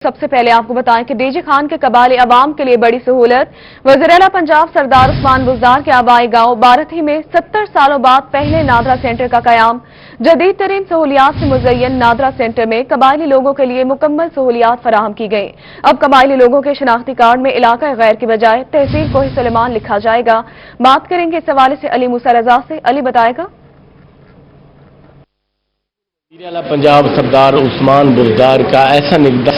सबसे पहले आपको बताएं कि डीजी खान के कबाले अवाम के लिए बड़ी सहूलत। वज़ीर-ए-आला पंजाब सरदार उस्मान बुज़दार के आबाई गांव बारथी में 70 सालों बाद पहले नादरा सेंटर का कयाम। जदीद तरीन सहूलियात से मुज़य्यन नादरा सेंटर में कबायली लोगों के लिए मुकम्मल सहूलियात फराहम की गई। अब कबायली लोगों के शनाख्ती कार्ड में इलाका गैर की बजाय तहसील कोही सुलेमान लिखा जाएगा। बात करेंगे इस हवाले से अली मूसा रजा से। अली बताएगा। वज़ीर-ए-आला पंजाब सरदार उस्मान बुज़दार का ऐसा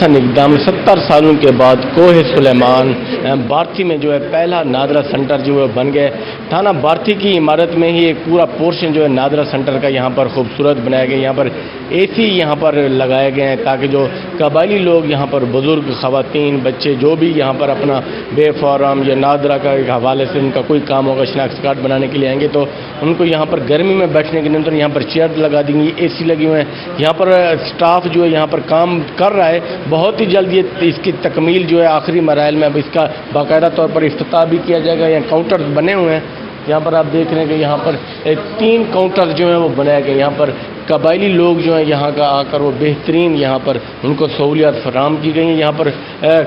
इक़दाम 70 सालों के बाद कोहे सुलेमान बारथी में जो है पहला नादरा सेंटर जो है बन गए। थाना बारथी की इमारत में ही एक पूरा पोर्शन जो है नादरा सेंटर का यहाँ पर खूबसूरत बनाया गया। यहाँ पर AC यहाँ पर लगाए गए हैं ताकि जो कबायली लोग यहाँ पर बुजुर्ग, ख़वातीन, बच्चे जो भी यहाँ पर अपना बेफारम या नादरा का एक हवाले से उनका कोई काम होगा, शनाख्ती कार्ड बनाने के लिए आएंगे तो उनको यहाँ पर गर्मी में बैठने के लिए यहाँ पर चेयर लगा दी गई, AC लगी हुए हैं। यहाँ पर स्टाफ जो है यहाँ पर काम कर रहा है। बहुत ही जल्द ये इसकी तकमील जो है आखिरी मराइल में अब इसका बाकायदा तौर पर इफ्तिताह भी किया जाएगा। यहाँ काउंटर बने हुए हैं। यहाँ पर आप देख रहे हैं कि यहाँ पर 3 काउंटर जो है वो बनाए गए। यहाँ पर कबायली लोग जो हैं यहाँ का आकर वो बेहतरीन यहाँ पर उनको सहूलियत फराहम की गई हैं। यहाँ पर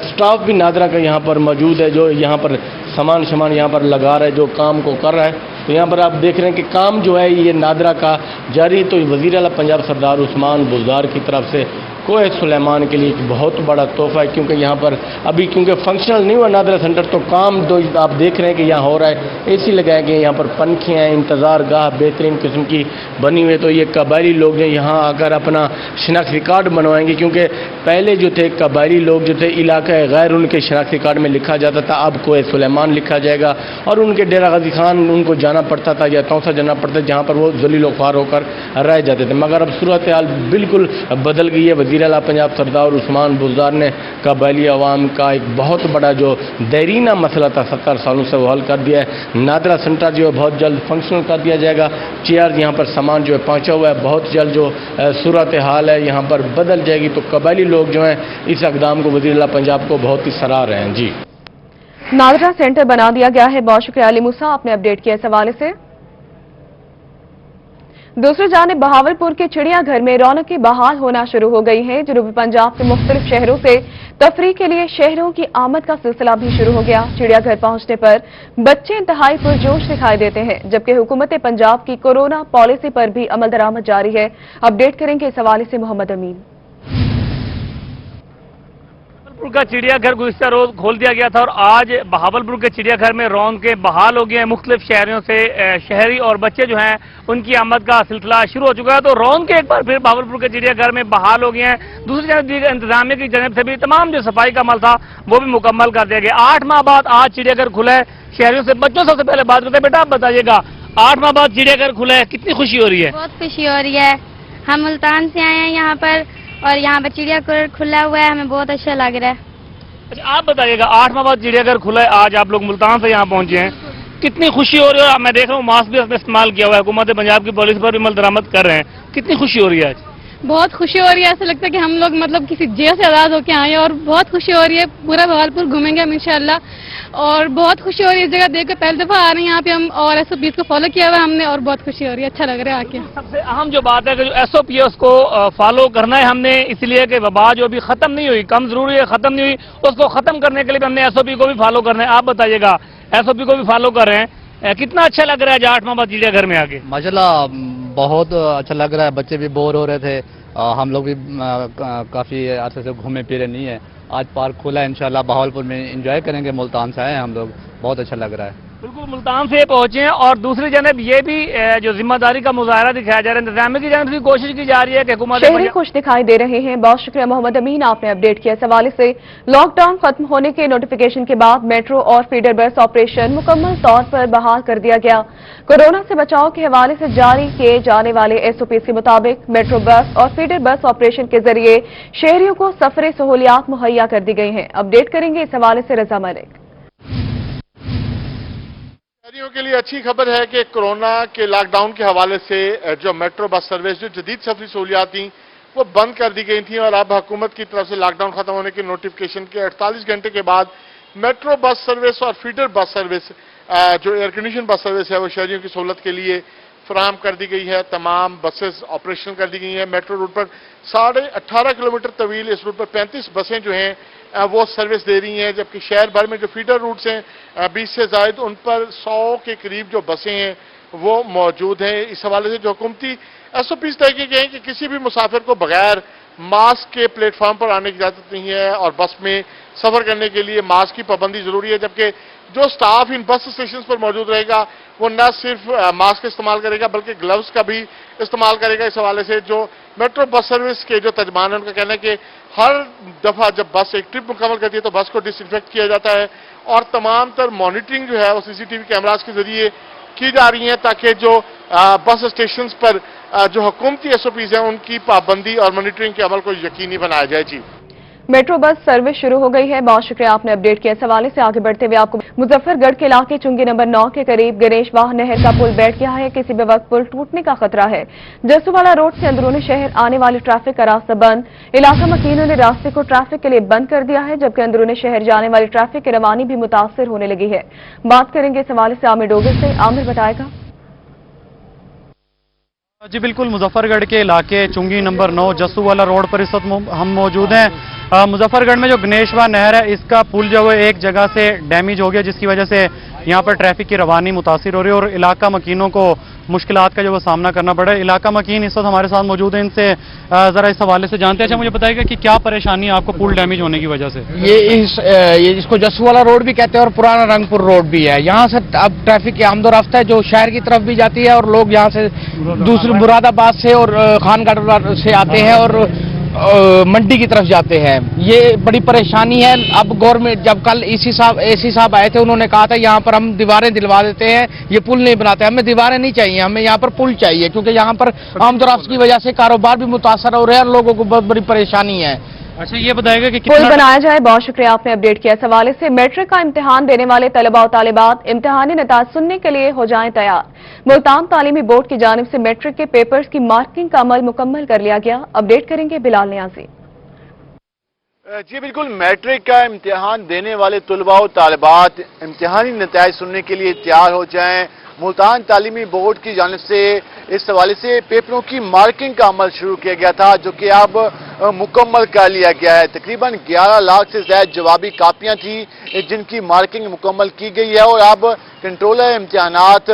स्टाफ भी नादरा का यहाँ पर मौजूद है जो यहाँ पर सामान यहाँ पर लगा रहा है, जो काम को कर रहा है। तो यहाँ पर आप देख रहे हैं कि काम जो है ये नादरा का जारी। तो वज़ीर-ए-आला पंजाब सरदार उस्मान बुज़दार की तरफ से कोहे सुलेमान के लिए एक बहुत बड़ा तोहफा है, क्योंकि यहाँ पर अभी क्योंकि फंक्शनल नहीं हुआ नादरा सेंटर, तो काम दो आप देख रहे हैं कि यहाँ हो रहा है। AC लगाए गए, यहाँ पर पंखे हैं, इंतज़ार गाह बेहतरीन किस्म की बनी हुई है। तो ये कबायली लोग जो यहाँ आकर अपना शनाख्ती कार्ड बनवाएंगे, क्योंकि पहले जो थे कबायली लोग जो थे इलाका गैर उनके शनाख्ती कार्ड में लिखा जाता था, अब कोहे सुलेमान लिखा जाएगा और उनके डेरा गाजी खान उनको जाना पड़ता था या तौसा जाना पड़ता था, जहाँ पर वो ज़लील ख्वार होकर रह जाते थे। मगर अब सूरत हाल बिल्कुल बदल गई है। वज़ीर-ए-आला पंजाब सरदार उस्मान बुज़दार ने कबायली अवाम का एक बहुत बड़ा जो देरीना मसला था 70 सालों से वो हल कर दिया है। नादरा सेंटर जो है बहुत जल्द फंक्शनल कर दिया जाएगा। चेयर यहाँ पर सामान जो है पहुँचा हुआ है। बहुत जल्द जो सूरत हाल है यहाँ पर बदल जाएगी। तो कबायली लोग जो हैं इस इक़दाम को वज़ीर-ए-आला पंजाब को बहुत ही सराह रहे हैं। जी, नादरा सेंटर बना दिया गया है। बहुत शुक्रिया अली मूसा, आपने अपडेट किया इस हवाले से। दूसरी जानिब बहावलपुर के चिड़ियाघर में रौनकें बहाल होना शुरू हो गई हैं। जनूबी पंजाब के मुख्तलिफ शहरों से तफरीह के लिए शहरों की आमद का सिलसिला भी शुरू हो गया। चिड़ियाघर पहुंचने पर बच्चे इंतहाई पुरजोश दिखाई देते हैं, जबकि हुकूमत पंजाब की कोरोना पॉलिसी पर भी अमल दरामद जारी है। अपडेट करेंगे इस हवाले से मोहम्मद अमीन। बहावलपुर का चिड़ियाघर गुज़िश्ता रोज खोल दिया गया था और आज बहावलपुर के चिड़ियाघर में रौनकें बहाल हो गई हैं। मुख्तलिफ शहरों से शहरी और बच्चे जो हैं उनकी आमद का सिलसिला शुरू हो चुका है। तो रौनकें एक बार फिर बहावलपुर के चिड़ियाघर में बहाल हो गई हैं। दूसरी जानब इंतजामिया की जानब से भी तमाम जो सफाई का अमल था वो भी मुकम्मल कर दिया गया। 8 माह बाद आज चिड़ियाघर खुला है। शहरियों से बच्चों सबसे पहले बात करते हैं। बेटा आप बताइएगा, 8 माह बाद चिड़ियाघर खुला है, कितनी खुशी हो रही है? बहुत खुशी हो रही है। हम मुल्तान से आए हैं यहाँ पर और यहाँ पर चिड़ियाघर खुला हुआ है, हमें बहुत अच्छा लग रहा है। अच्छा आप बताइएगा, 8 माह बाद चिड़ियाघर खुला है, आज आप लोग मुल्तान से यहाँ पहुंचे हैं, कितनी खुशी हो रही है? मैं देख रहा हूँ मास्क भी आपने इस्तेमाल किया हुआ है, हुकूमत पंजाब की पॉलिसी पर भी अमल दरामद कर रहे हैं, कितनी खुशी हो रही है आज? बहुत खुशी हो रही है। ऐसा लगता है कि हम लोग मतलब किसी जेल से आज़ाद होकर आए हैं और बहुत खुशी हो रही है। पूरा बहावलपुर घूमेंगे हम इंशाल्लाह और बहुत खुशी हो रही है इस जगह देख कर। पहली दफा आ रहे हैं यहाँ पे हम और SOPs को फॉलो किया हुआ है हमने और बहुत खुशी हो रही है, अच्छा लग रहा है आके। सबसे अहम जो बात है कि जो SOP है उसको फॉलो करना है हमने, इसलिए कि वबा जो अभी खत्म नहीं हुई, कम जरूरी है खत्म नहीं हुई, उसको खत्म करने के लिए भी हमने SOP को भी फॉलो करना है। आप बताइएगा, SOP को भी फॉलो कर रहे हैं, कितना अच्छा लग रहा है 8 माह बाद चिड़ियाघर में आके? माशाल्लाह बहुत अच्छा लग रहा है। बच्चे भी बोर हो रहे थे, हम लोग भी काफ़ी अरसे से घूमे फिरे नहीं है। आज पार्क खुला है, इंशाल्लाह बहावलपुर में एंजॉय करेंगे। मुल्तान से आए हैं हम लोग, बहुत अच्छा लग रहा है। बिल्कुल मुल्तान से पहुंचे हैं और दूसरी जानब ये भी जो जिम्मेदारी का मुजाहरा दिखाया जा रहा है, इंतजामिया की जानब से कोशिश की जा रही है कि हुकूमत शहरी खुश दिखाई दे रहे हैं। बहुत शुक्रिया मोहम्मद अमीन, आपने अपडेट किया इस हवाले से। लॉकडाउन खत्म होने के नोटिफिकेशन के बाद मेट्रो और फीडर बस ऑपरेशन मुकम्मल तौर पर बहाल कर दिया गया। कोरोना से बचाव के हवाले से जारी किए जाने वाले SOPs के मुताबिक मेट्रो बस और फीडर बस ऑपरेशन के जरिए शहरियों को सफरी सहूलियात मुहैया कर दी गई हैं। अपडेट करेंगे इस हवाले से रजा मलिक। शहरियों के लिए अच्छी खबर है कि कोरोना के लॉकडाउन के हवाले से जो मेट्रो बस सर्विस जो जदीद सफरी सहूलियात थी वो बंद कर दी गई थी और अब हुकूमत की तरफ से लॉकडाउन खत्म होने के नोटिफिकेशन के 48 घंटे के बाद मेट्रो बस सर्विस और फीडर बस सर्विस जो एयर कंडीशन बस सर्विस है वो शहरियों की सहूलत के लिए फराहम कर दी गई है, तमाम बसेस ऑपरेशनल कर दी गई हैं। मेट्रो रूट पर 18.5 किलोमीटर तवील इस रूट पर 35 बसें जो हैं वो सर्विस दे रही हैं, जबकि शहर भर में जो फीडर रूट्स हैं 20 से ज़ायद, उन पर 100 के करीब जो बसें हैं वो मौजूद हैं। इस हवाले से जो हुकूमती SOPs तय किए गए हैं कि किसी भी मुसाफिर को बगैर मास्क के प्लेटफॉर्म पर आने की इजाज़त नहीं है और बस में सफ़र करने के लिए मास्क की पाबंदी ज़रूरी है, जबकि जो स्टाफ इन बस स्टेशन पर मौजूद रहेगा वो न सिर्फ मास्क का इस्तेमाल करेगा बल्कि ग्लव्स का भी इस्तेमाल करेगा। इस हवाले से जो मेट्रो बस सर्विस के जो तर्जमान है उनका कहना है कि हर दफ़ा जब बस एक ट्रिप मुकम्मल करती है तो बस को डिसइंफेक्ट किया जाता है और तमाम तर मॉनिटरिंग जो है वो CCTV कैमरास के जरिए की जा रही है ताकि जो बस स्टेशन पर जो हुकूमती SOPs हैं उनकी पाबंदी और मॉनिटरिंग के अमल को यकीनी बनाया जाए। जी, मेट्रो बस सर्विस शुरू हो गई है। बहुत शुक्रिया आपने अपडेट किया। इस हवाले से आगे बढ़ते हुए आपको मुजफ्फरगढ़ के इलाके चुंगी नंबर 9 के करीब गणेशवाह नहर का पुल बैठ गया है। किसी भी वक्त पुल टूटने का खतरा है। जसूवाला रोड से अंदरूनी शहर आने वाले ट्रैफिक का रास्ता बंद। इलाका मकीनों ने रास्ते को ट्रैफिक के लिए बंद कर दिया है, जबकि अंदरूनी शहर जाने वाली ट्रैफिक की रवानी भी मुतासर होने लगी है। बात करेंगे इस हवाले से आमिर डोगर से। आमिर बताएगा। जी बिल्कुल, मुजफ्फरगढ़ के इलाके चुंगी नंबर 9 जसूवाला रोड पर इस वक्त हम मौजूद हैं। मुजफ्फरगढ़ में जो गणेशवाह नहर है इसका पुल जो है एक जगह से डैमेज हो गया, जिसकी वजह से यहाँ पर ट्रैफिक की रवानी मुतासिर हो रही है और इलाका मकीनों को मुश्किलात का जो वो सामना करना पड़ा है। इलाका मकीन इस वक्त हमारे साथ मौजूद है, इनसे जरा इस हवाले से जानते हैं। अच्छा, मुझे बताइएगा कि क्या परेशानी है आपको पुल डैमेज होने की वजह से? ये इसको जसूवाला रोड भी कहते हैं और पुराना रंगपुर रोड भी है। यहाँ से अब ट्रैफिक की आमदोरफ्त है जो शहर की तरफ भी जाती है और लोग यहाँ से दूसरे मुरादाबाद से और खानगढ़ से आते हैं और मंडी की तरफ जाते हैं। ये बड़ी परेशानी है। अब गवर्नमेंट, जब कल एसी साहब आए थे, उन्होंने कहा था यहाँ पर हम दीवारें दिलवा देते हैं, ये पुल नहीं बनाते। हमें दीवारें नहीं चाहिए, हमें यहाँ पर पुल चाहिए, क्योंकि यहाँ पर आमदोरफ्त की वजह से कारोबार भी मुतासर हो रहे हैं और लोगों को बहुत बड़ी परेशानी है। अच्छा, ये बताएगा कि पुल बनाया जाए। बहुत शुक्रिया आपने अपडेट किया। इस हवाले से मैट्रिक का इम्तिहान देने वाले तलबा और तालिबात इम्तिहानी नतीजे सुनने के लिए हो जाएं तैयार। मुल्तान तालीमी बोर्ड की जानिब से मैट्रिक के पेपर्स की मार्किंग का अमल मुकम्मल कर लिया गया। अपडेट करेंगे बिलाल नियाजी। जी बिल्कुल, मैट्रिक का इम्तिहान देने वाले तलबा और तालिबात इम्तिहानी नतीजे सुनने के लिए तैयार हो जाएं। मुल्तान तालीमी बोर्ड की जानिब से इस हवाले से पेपरों की मार्किंग का अमल शुरू किया गया था, जो कि अब मुकम्मल कर लिया गया है। तकरीबन 11 लाख से ज्यादा जवाबी कापियां थी जिनकी मार्किंग मुकम्मल की गई है और अब कंट्रोलर इम्तिहानात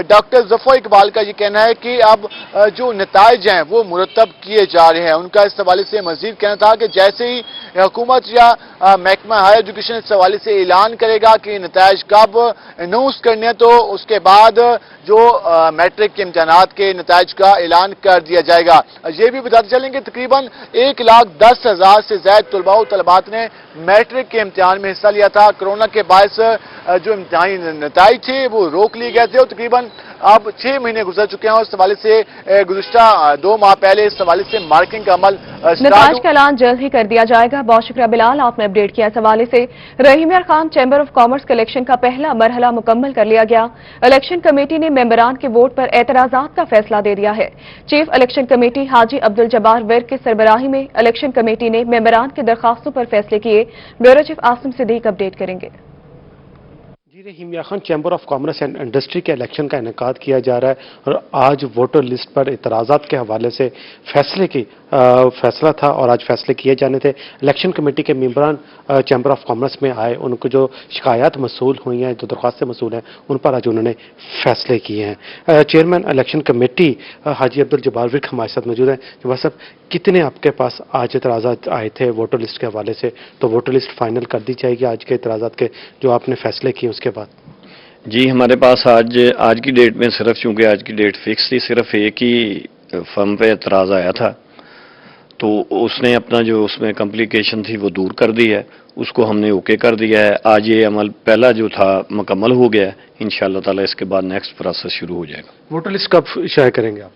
डॉक्टर जफर इकबाल का ये कहना है कि अब जो नताइज हैं वो मुरतब किए जा रहे हैं। उनका इस हवाले से मजीद कहना था कि जैसे ही हुकूमत या महकमा हायर एजुकेशन इस हवाले से ऐलान करेगा कि नताइज कब अनाउंस करने हैं तो उसके बाद जो मैट्रिक के इम्तिहानात के नताइज का ऐलान कर दिया जाएगा। ये भी बताते चलेंगे तकरीबन 1,10,000 से ज्यादा तलबा और तलबात ने मैट्रिक के इम्तिहान में हिस्सा लिया था। कोरोना के बायस जो इम्तिहानी नताइज थे वो रोक लिए गए थे और तकरीबन अब 6 महीने गुजर चुके हैं और इस हवाले से गुज़िश्ता 2 माह पहले इस हवाले से मार्किंग का अमल नताइज का ऐलान जल्द ही कर दिया जाएगा। बहुत शुक्रिया बिलाल, आपने अपडेट किया। इस हवाले से रहीम Yar Khan chamber of commerce के इलेक्शन का पहला मरहला मुकम्मल कर लिया गया। इलेक्शन कमेटी ने मेंबरान के वोट पर एतराजात का फैसला दे दिया है। Chief election committee Haji Abdul Jabbar Virk की सरबराही में इलेक्शन कमेटी ने मेंबरान की दरखास्तों पर फैसले किए। Bureau chief Asim Siddique update करेंगे। Rahim Yar Khan chamber of commerce and industry के इलेक्शन का इनेकाद किया जा रहा है और आज वोटर लिस्ट पर इतराज़ात के हवाले से फैसला था और आज फैसले किए जाने थे। इलेक्शन कमेटी के मेंबरान चैम्बर ऑफ कॉमर्स में आए, उनको जो शिकायत मसूल हुई हैं, जो दरख्वास्तें मसूल हैं, उन पर आज उन्होंने फैसले किए हैं। Chairman election committee Haji Abdul Jabbar Virk हमारे साथ मौजूद हैं। जब साहब, कितने आपके पास आज इतराज़ात आए थे वोटर लिस्ट के हवाले से? तो वोटर लिस्ट फाइनल कर दी जाएगी आज के इतराज़ात के जो आपने फैसले किए उसके बाद? जी, हमारे पास आज की डेट में सिर्फ, चूंकि आज की डेट फिक्स थी, सिर्फ एक ही फर्म पे एतराज़ आया था तो उसने अपना जो उसमें कॉम्प्लिकेशन थी वो दूर कर दी है, उसको हमने ओके कर दिया है। आज ये अमल पहला जो था मुकम्मल हो गया है। इंशाअल्लाह ताला इसके बाद नेक्स्ट प्रोसेस शुरू हो जाएगा। वोटर लिस्ट कब शाये करेंगे आप?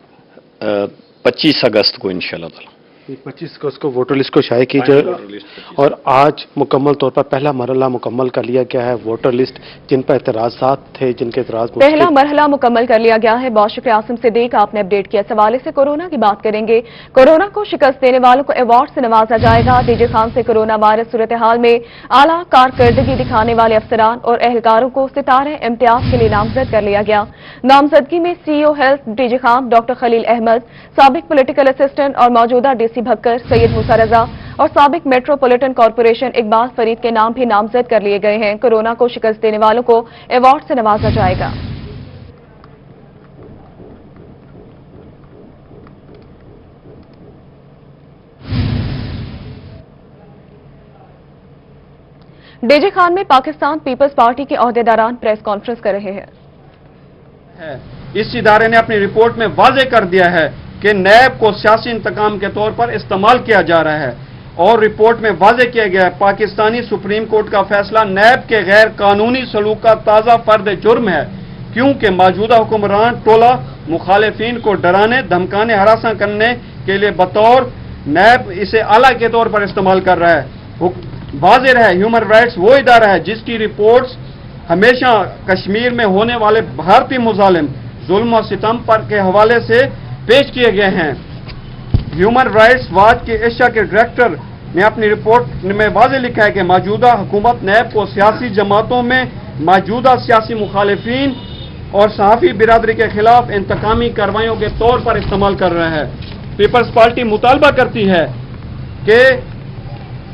25 अगस्त को इंशाअल्लाह ताला। 25 को उसको वोटर लिस्ट को शाये की जाए और आज मुकम्मल तौर पर पहला मरहला मुकम्मल कर लिया गया है। वोटर लिस्ट जिन पर एतराज़ात थे, जिनके एतराज़ पहला मरहला मुकम्मल कर लिया गया है। बहुत शुक्रिया आसिम सिद्दीक, आपने अपडेट किया। इस हवाले से कोरोना की बात करेंगे। कोरोना को शिकस्त देने वालों को अवार्ड से नवाजा जाएगा। डीजे खान से कोरोना वायरस सूरत हाल में आला कारकर्दगी दिखाने वाले अफसरान और एहलकारों को सितारे इम्तियाज के लिए नामजद कर लिया गया। नामजदगी में CEO health DG Khan doctor Khalil Ahmed, साबिक पॉलिटिकल असिस्टेंट और मौजूदा डीसी भक्कर सैयद मूसा रजा और साबिक मेट्रोपॉलिटन कॉरपोरेशन इकबाल फरीद के नाम भी नामजद कर लिए गए हैं। कोरोना को शिकस्त देने वालों को अवार्ड से नवाजा जाएगा। डीजे खान में पाकिस्तान पीपल्स पार्टी के अहदेदारान प्रेस कॉन्फ्रेंस कर रहे हैं। इस इदारे ने अपनी रिपोर्ट में वाजे कर दिया है कि नैब को सियासी इंतकाम के तौर पर इस्तेमाल किया जा रहा है और रिपोर्ट में वाजे किया गया है पाकिस्तानी सुप्रीम कोर्ट का फैसला नैब के गैर कानूनी सलूक का ताज़ा फर्द जुर्म है, क्योंकि मौजूदा हुक्मरान टोला मुखालिफिन को डराने, धमकाने, हरासा करने के लिए बतौर नैब इसे आला के तौर पर इस्तेमाल कर रहा है। वाज़ेह है ह्यूमन राइट्स वो इदारा है जिसकी रिपोर्ट्स हमेशा कश्मीर में होने वाले भारतीय मुजालिम जुल्म और सितम पर के हवाले से पेश किए गए हैं। ह्यूमन राइट्स वॉच के एशिया के डायरेक्टर ने अपनी रिपोर्ट में वाज़ेह लिखा है कि मौजूदा हुकूमत नैब को सियासी जमातों में मौजूदा सियासी मुखालिफिन और सहाफ़ी बिरादरी के खिलाफ इंतकामी कार्रवाइयों के तौर पर इस्तेमाल कर रहे हैं। पीपल्स पार्टी मुतालबा करती है कि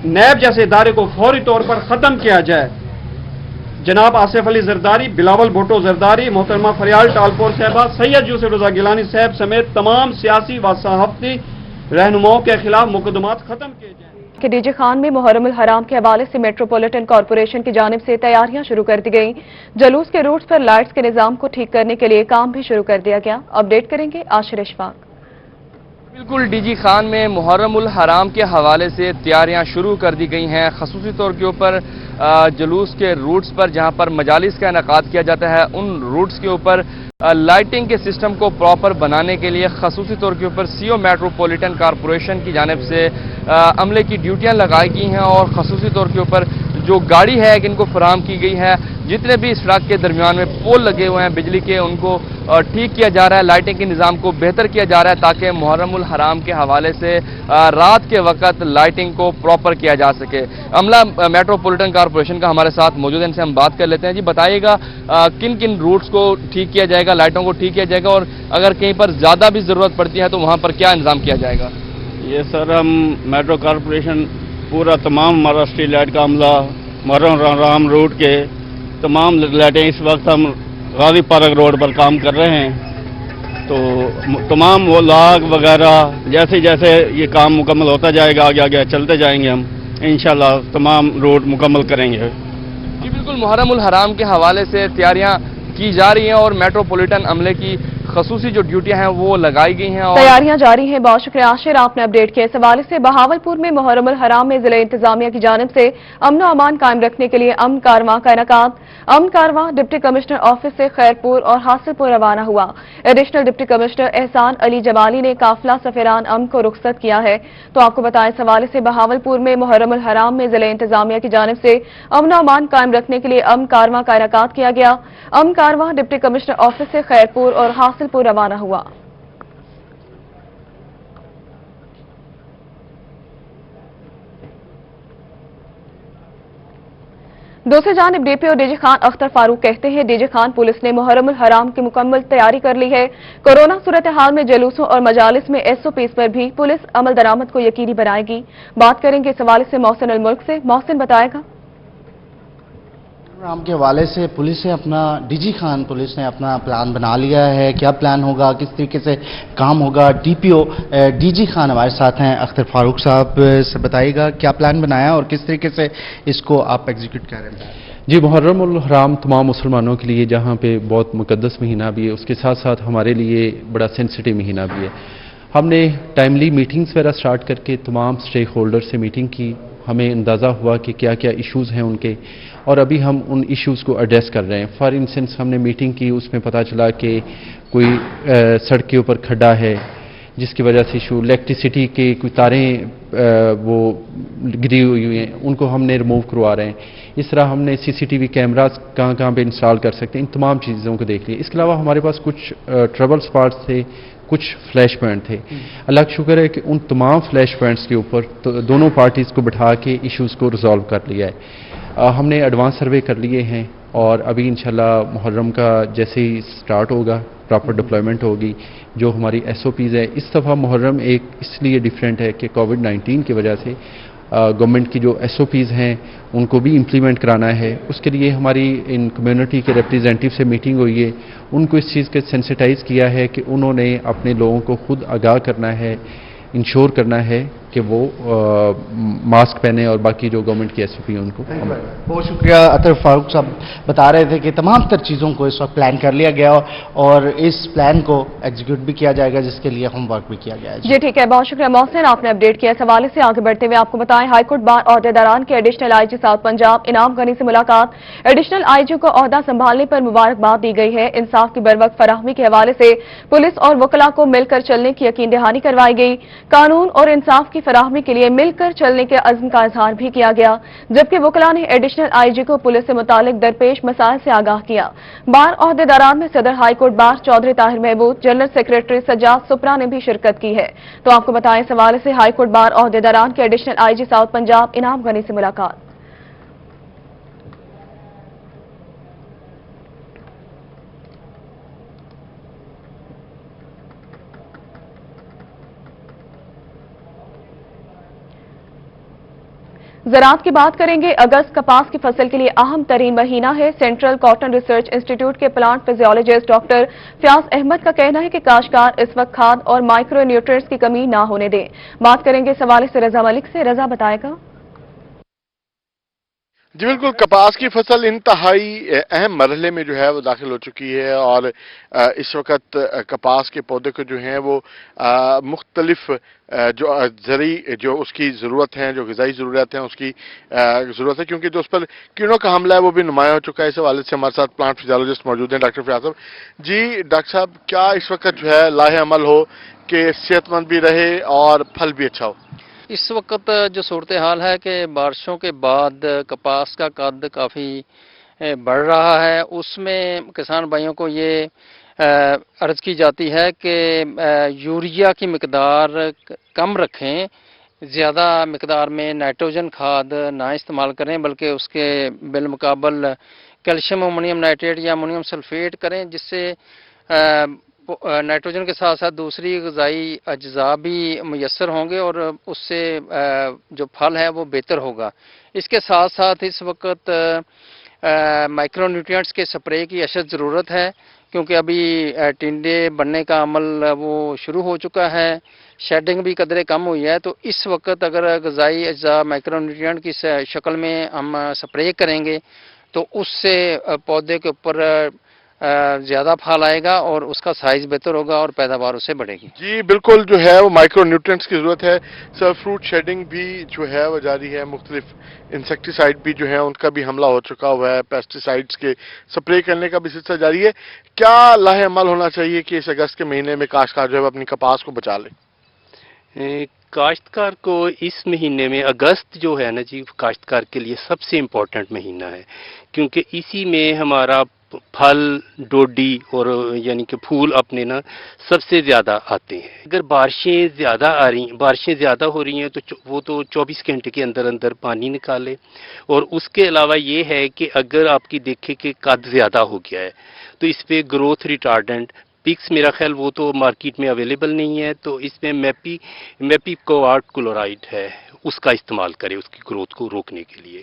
नैब जैसे इदारे को फौरी तौर पर ख़त्म किया जाए। जनाब आसिफ अली जरदारी, बिलावल भुट्टो जरदारी, मोहतरमा फरियाल टालपुर साहबा, सैयद यूसुफ रजा गिलानी साहब समेत तमाम सियासी व सहाफ़ती रहनुमाओं के खिलाफ मुकदमात खत्म किए जाएं। कि डीजे खान में मुहर्रमुल हराम के हवाले से मेट्रोपॉलिटन कॉरपोरेशन की जानिब से तैयारियां शुरू कर दी गई। जुलूस के रूट्स पर लाइट्स के निजाम को ठीक करने के लिए काम भी शुरू कर दिया गया। अपडेट करेंगे आशिर इशफाक। बिल्कुल, डीजी खान में मुहर्रमुल हराम के हवाले से तैयारियां शुरू कर दी गई हैं। खसूसी तौर के ऊपर जुलूस के रूट्स पर जहां पर मजालिस का इनेकाद किया जाता है, उन रूट्स के ऊपर लाइटिंग के सिस्टम को प्रॉपर बनाने के लिए खसूसी तौर के ऊपर सीओ मेट्रोपॉलिटन कॉरपोरेशन की जानिब से अमले की ड्यूटियां लगाई गई हैं और खसूसी तौर के ऊपर जो गाड़ी है इनको फराहम की गई है। जितने भी इस सड़क के दरमियान में पोल लगे हुए हैं बिजली के, उनको ठीक किया जा रहा है, लाइटिंग के निज़ाम को बेहतर किया जा रहा है ताकि मुहर्रमुल हराम के हवाले से रात के वक्त लाइटिंग को प्रॉपर किया जा सके। अमला मेट्रोपॉलिटन कॉरपोरेशन का हमारे साथ मौजूद है, इनसे हम बात कर लेते हैं। जी बताइएगा किन किन रूट्स को ठीक किया जाएगा, लाइटों को ठीक किया जाएगा और अगर कहीं पर ज़्यादा भी ज़रूरत पड़ती है तो वहाँ पर क्या इंतजाम किया जाएगा? ये सर, हम मेट्रो कॉरपोरेशन पूरा तमाम हमारा स्ट्रीट लाइट का अमला मुहर्रमुल हराम रूट के तमाम लाइटें इस वक्त हम गाजी पार्क रोड पर काम कर रहे हैं। तो तमाम वो लाग वगैरह जैसे जैसे ये काम मुकम्मल होता जाएगा आगे आगे चलते जाएंगे, हम इंशाल्लाह तमाम रोड मुकम्मल करेंगे। जी बिल्कुल, मुहर्रमुल हराम के हवाले से तैयारियां की जा रही हैं और मेट्रोपॉलिटन अमले की खसूसी जो ड्यूटियां हैं वो लगाई गई हैं और तैयारियां जारी हैं। बहुत शुक्रिया आशिर, आपने अपडेट किया। इस हवाले से बहावलपुर में मुहर्रमुल हराम में जिला इंतजामिया की जानिब से अमन और अमान कायम रखने के लिए अमन कारवां का इनेकाद। अमन कारवां डिप्टी कमिश्नर ऑफिस से खैरपुर और हासिलपुर रवाना हुआ। एडिशनल डिप्टी कमिश्नर एहसान अली जमाली ने काफिला सफेरान अमन को रुखसत किया है। तो आपको बताएं, इस हवाले से बहावलपुर में मुहर्रमुल हराम में जिला इंतजामिया की जानिब से अमन और अमान कायम रखने के लिए अमन कारवां का इनेकाद किया गया। अमन कारवां डिप्टी कमिश्नर ऑफिस से खैरपुर और हासिलपुर रवाना हुआ। दूसरी जानिब डीपीओ डीजे खान अख्तर फारूक कहते हैं, डीजे खान पुलिस ने मुहर्रमुल हराम की मुकम्मल तैयारी कर ली है। कोरोना सूरत हाल में जुलूसों और मजालिस में एसओपीज पर भी पुलिस अमल दरामद को यकीनी बनाएगी। बात करेंगे इस हवाले से मोहसिन अल मुल्क से। मोहसिन बताएगा। प्रोग्राम के हवाले से पुलिस ने अपना डीजी खान पुलिस ने अपना प्लान बना लिया है। क्या प्लान होगा, किस तरीके से काम होगा, डीपीओ डीजी खान हमारे साथ हैं अख्तर फारूक साहब से बताइएगा क्या प्लान बनाया और किस तरीके से इसको आप एग्जीक्यूट कर रहे हैं? जी, मुहर्रमुल हराम तमाम मुसलमानों के लिए जहाँ पे बहुत मुकद्दस महीना भी है, उसके साथ साथ हमारे लिए बड़ा सेंसिटिव महीना भी है। हमने टाइमली मीटिंग्स वगैरह स्टार्ट करके तमाम स्टेक होल्डर से मीटिंग की। हमें अंदाज़ा हुआ कि क्या क्या इश्यूज़ हैं उनके और अभी हम उन इश्यूज़ को एड्रेस कर रहे हैं। फॉर इंस्टेंस हमने मीटिंग की, उसमें पता चला कि कोई सड़क के ऊपर खड्डा है जिसकी वजह से इशू, इलेक्ट्रिसिटी के कोई तारें वो गिरी हुई हैं, उनको हमने रिमूव करवा रहे हैं। इस तरह हमने CCTV कैमरास कहाँ कहाँ पे इंस्टॉल कर सकते हैं, इन तमाम चीज़ों को देख लिया। इसके अलावा हमारे पास कुछ ट्रबल स्पॉट्स थे, कुछ फ्लैश पॉइंट थे। अल्लाह का शुक्र है कि उन तमाम फ्लैश पॉइंट्स के ऊपर तो दोनों पार्टीज़ को बिठा के इश्यूज़ को रिजॉल्व कर लिया है। हमने एडवांस सर्वे कर लिए हैं और अभी इंशाल्लाह मुहर्रम का जैसे ही स्टार्ट होगा प्रॉपर डिप्लॉयमेंट होगी। जो हमारी SOPs है, इस दफ़ा मुहर्रम एक इसलिए डिफरेंट है कि कोविड-19 की वजह से गवर्नमेंट की जो SOPs हैं उनको भी इम्प्लीमेंट कराना है। उसके लिए हमारी इन कम्युनिटी के रिप्रेजेंटेटिव से मीटिंग हुई है, उनको इस चीज़ के सेंसिटाइज किया है कि उन्होंने अपने लोगों को खुद आगाह करना है, इंश्योर करना है कि वो मास्क पहने और बाकी जो गवर्नमेंट की SOP है उनको। बहुत शुक्रिया। अतर फारूक साहब बता रहे थे कि तमाम तर चीज़ों को इस वक्त प्लान कर लिया गया और इस प्लान को एग्जीक्यूट भी किया जाएगा, जिसके लिए होमवर्क भी किया गया है। जी ठीक है, बहुत शुक्रिया मोहसिन, आपने अपडेट किया। इस हवाले से आगे बढ़ते हुए आपको बताएं, हाईकोर्ट बार अहदेदारान के एडिशनल IG साउथ पंजाब इनाम गनी से मुलाकात। एडिशनल IG को ओहदा संभालने पर मुबारकबाद दी गई है। इंसाफ की बरवक्त फराहमी के हवाले से पुलिस और वकला को मिलकर चलने की यकीन दहानी करवाई गई। कानून और इंसाफ की फराहमी के लिए मिलकर चलने के अज़्म का इजहार भी किया गया, जबकि वकला ने एडिशनल IG को पुलिस से मुतालिक दरपेश मसाइल से आगाह किया। बार अहदेदारान में सदर high court bar Chaudhry Tahir Mahmood, general secretary Sajjad Supra ने भी शिरकत की है। तो आपको बताएं, इस हवाले से हाईकोर्ट बार अहदेदारान के एडिशनल IG साउथ पंजाब इनाम गनी से मुलाकात। ज़राअत की बात करेंगे। अगस्त कपास की फसल के लिए अहम तरीन महीना है। सेंट्रल कॉटन रिसर्च इंस्टीट्यूट के plant physiologist doctor Fayaz Ahmed का कहना है कि काश्तकार इस वक्त खाद और माइक्रो न्यूट्रिएंट्स की कमी ना होने दें। बात करेंगे इस हवाले से रजा मलिक से। रजा बताएगा। जी बिल्कुल, कपास की फसल इंतहाई अहम मरहले में जो है वो दाखिल हो चुकी है और इस वक्त कपास के पौधे को जो है वो मुख्तलिफ जो ज़रूरी जो उसकी ज़रूरत है, जो ग़िज़ाई ज़रूरत है उसकी ज़रूरत है, क्योंकि जो उस पर कीड़ों का हमला है वो भी नुमाया हो चुका है। इस हवाले से हमारे साथ प्लांट फिजियोलॉजिस्ट मौजूद हैं डॉक्टर फयाज साहब। जी डॉक्टर साहब, क्या इस वक्त जो है लाहे अमल हो कि सेहतमंद भी रहे और फल भी अच्छा हो? इस वक्त जो सूरत हाल है कि बारिशों के बाद कपास का कद काफ़ी बढ़ रहा है, उसमें किसान भाइयों को ये अर्ज़ की जाती है कि यूरिया की मिकदार कम रखें, ज़्यादा मिकदार में नाइट्रोजन खाद ना इस्तेमाल करें, बल्कि उसके बिलमुकाबल कैल्शियम अमोनियम नाइट्रेट या अमोनियम सल्फेट करें, जिससे नाइट्रोजन के साथ साथ दूसरी ग़िज़ाई अज्जा भी मुयस्सर होंगे और उससे जो फल है वो बेहतर होगा। इसके साथ साथ इस वक्त माइक्रो न्यूट्रिएंट्स के स्प्रे की अशद ज़रूरत है, क्योंकि अभी टिंडे बनने का अमल वो शुरू हो चुका है, शेडिंग भी कदरे कम हुई है। तो इस वक्त अगर ग़िज़ाई अज्जा माइक्रो न्यूट्रिएंट की शक्ल में हम स्प्रे करेंगे तो उससे पौधे के ऊपर ज़्यादा फल आएगा और उसका साइज बेहतर होगा और पैदावार उससे बढ़ेगी। जी बिल्कुल, जो है वो माइक्रो न्यूट्रिएंट्स की ज़रूरत है। सर, फ्रूट शेडिंग भी जो है वो जारी है, मुख्तलिफ इंसेक्टिसाइड भी जो है उनका भी हमला हो चुका हुआ है, पेस्टिसाइड्स के स्प्रे करने का भी सिलसिला जारी है। क्या लाहे अमल होना चाहिए कि इस अगस्त के महीने में काश्तकार जो है अपनी कपास को बचा ले? काश्तकार को इस महीने में अगस्त जो है ना जी, काश्तकार के लिए सबसे इम्पोर्टेंट महीना है, क्योंकि इसी में हमारा फल, डोडी और यानी कि फूल अपने ना सबसे ज़्यादा आते हैं। अगर बारिशें ज़्यादा आ रही, बारिशें ज़्यादा हो रही हैं तो वो तो 24 घंटे के अंदर अंदर पानी निकाले। और उसके अलावा ये है कि अगर आपकी देखें कि कद ज़्यादा हो गया है तो इस पर ग्रोथ रिटार्डेंट पिक्स, मेरा ख्याल वो तो मार्केट में अवेलेबल नहीं है, तो इसमें मैपी कोआर्ट क्लोराइड है, उसका इस्तेमाल करें उसकी ग्रोथ को रोकने के लिए।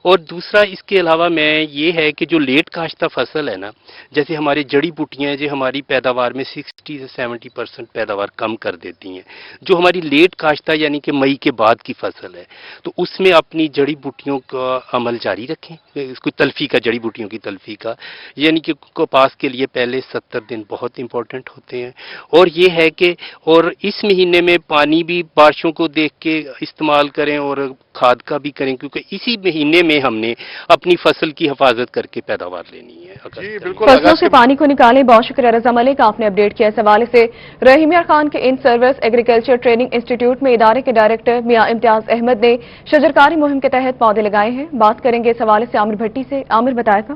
और दूसरा इसके अलावा मैं ये है कि जो लेट काश्ता फसल है ना, जैसे हमारी जड़ी बूटियाँ जो हमारी पैदावार में 60 से 70% पैदावार कम कर देती हैं, जो हमारी लेट काश्ता यानी कि मई के बाद की फसल है, तो उसमें अपनी जड़ी बूटियों का अमल जारी रखें। इसको तल्फी का, जड़ी बूटियों की तल्फी का, यानी कि कपास के लिए पहले 70 दिन बहुत इंपॉर्टेंट होते हैं। और ये है कि और इस महीने में पानी भी बारिशों को देख के इस्तेमाल استعمال کریں اور کھاد کا بھی کریں، کیونکہ اسی مہینے میں ہم نے اپنی فصل کی حفاظت کر کے پیداوار لینی ہے۔ جی بالکل، فصلوں سے پانی کو نکالیں۔ بہت شکریہ رضا ملک، آپ نے اپڈیٹ کیا اس حوالے سے۔ رحیم یار خان کے ان سروس ایگریکلچر ٹریننگ انسٹیٹیوٹ میں ادارے کے ڈائریکٹر میاں امتیاز احمد نے شجرکاری مہم کے تحت پودے لگائے ہیں۔ بات کریں گے اس حوالے سے عامر بھٹی سے۔ عامر بتائے گا۔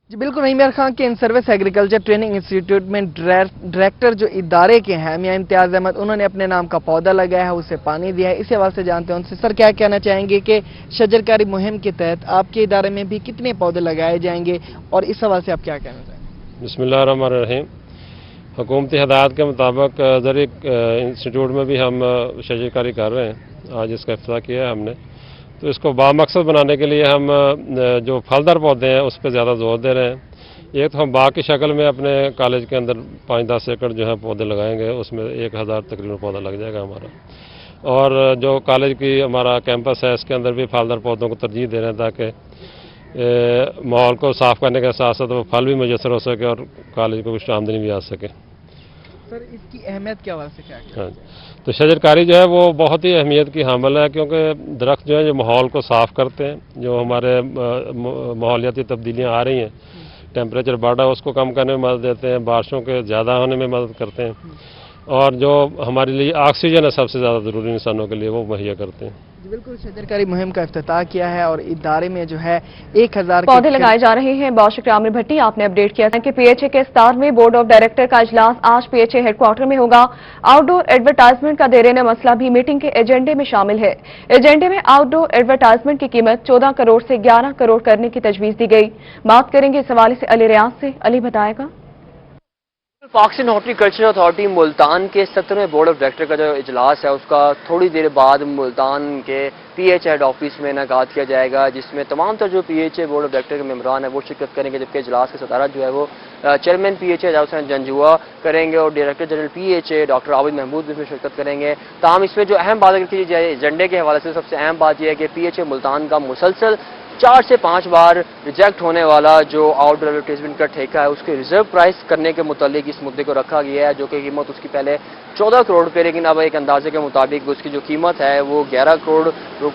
جی بالکل، رحیم یار خان کے ان سروس ایگریکلچر ٹریننگ انسٹیٹیوٹ میں ڈائریکٹر جو ادارے کے ہیں میاں امتیاز احمد، انہوں نے اپنے نام کا پودا لگایا ہے، اسے پانی دیا ہے۔ اسی حوالے سے جانتے ہیں ان سے، سر کیا کہنا چاہیں گے کہ شجرکاری مہم کے تحت آپ کے ادارے میں بھی کتنے پودے لگائے جائیں گے، اور اس حوالے سے آپ کیا کہنا چاہیں گے؟ بسم اللہ الرحمن الرحیم۔ حکومتی ہدایات کے مطابق زرعی انسٹیٹیوٹ میں بھی ہم شجرکاری کر رہے ہیں۔ آج اس کا افتتاح کیا ہے ہم نے، تو اس کو بامقصد بنانے کے لیے ہم جو پھلدار پودے ہیں اس پہ زیادہ زور دے رہے ہیں۔ ایک تو ہم باغ کی شکل میں اپنے کالج کے اندر 5-10 ایکڑ جو ہے پودے لگائیں گے، اس میں 1000 تقریباً پودا لگ جائے گا ہمارا۔ اور جو کالج کی ہمارا کیمپس ہے اس کے اندر بھی پھلدار پودوں کو ترجیح دے رہے ہیں تاکہ ماحول کو صاف کرنے کے ساتھ ساتھ وہ پھل بھی میسر ہو سکے اور کالج کو کچھ آمدنی بھی آ سکے۔ سر اس کی اہمیت کیا حوالے سے کیا ہے؟ ہاں، تو شجرکاری جو ہے وہ بہت ہی اہمیت کی حامل ہے، کیونکہ درخت جو ہے جو ماحول کو صاف کرتے ہیں، جو ہمارے ماحولیاتی تبدیلیاں آ رہی ہیں، ٹیمپریچر بڑھا اس کو کم کرنے میں مدد دیتے ہیں، بارشوں کے زیادہ ہونے میں مدد کرتے ہیں، اور جو ہمارے لیے آکسیجن ہے سب سے زیادہ ضروری انسانوں کے لیے وہ مہیا کرتے ہیں۔ جی بالکل، شجرکاری مہم کا افتتاح کیا ہے اور ادارے میں جو ہے 1000 پودے لگائے جا رہے ہیں۔ بہت شکریہ عامر بھٹی، آپ نے اپڈیٹ کیا کہ پی ایچ اے کے 17ویں بورڈ آف ڈائریکٹر کا اجلاس آج P H A head quarter میں ہوگا۔ آؤٹ ڈور ایڈورٹائزمنٹ کا دیرینہ مسئلہ بھی میٹنگ کے ایجنڈے میں شامل ہے۔ ایجنڈے میں آؤٹ ڈور ایڈورٹائزمنٹ کی قیمت 14 کروڑ سے 11 کروڑ کرنے کی تجویز دی گئی۔ بات کریں گے اس حوالے سے علی ریاض سے۔ علی بتائے گا۔ پاکستان ہارٹیکلچر اتھارٹی ملتان کے 17ویں بورڈ آف ڈائریکٹر کا جو اجلاس ہے اس کا تھوڑی دیر بعد ملتان کے پی ایچ ہیڈ آفس میں انعقاد کیا جائے گا، جس میں تمام تر جو P H A board of director کے ممبران ہیں وہ شرکت کریں گے، جبکہ اجلاس کے صدارت جو ہے وہ چیئرمین پی ایچ اے حسین جنجوا کریں گے اور director general P H A doctor Abid Mahmood بھی اس میں شرکت کریں گے۔ تاہم اس میں جو اہم بات اگر کی جائے ایجنڈے کے حوالے سے، سب سے اہم بات یہ ہے کہ پی ایچ اے ملتان کا مسلسل 4 سے 5 بار ریجیکٹ ہونے والا جو آؤٹ ڈور ایڈورٹائزمنٹ کا ٹھیکہ ہے اس کے ریزرو پرائس کرنے کے متعلق اس مدعے کو رکھا گیا ہے، جو کہ قیمت اس کی پہلے 14 کروڑ روپے، لیکن اب ایک اندازے کے مطابق اس کی جو قیمت ہے وہ 11 کروڑ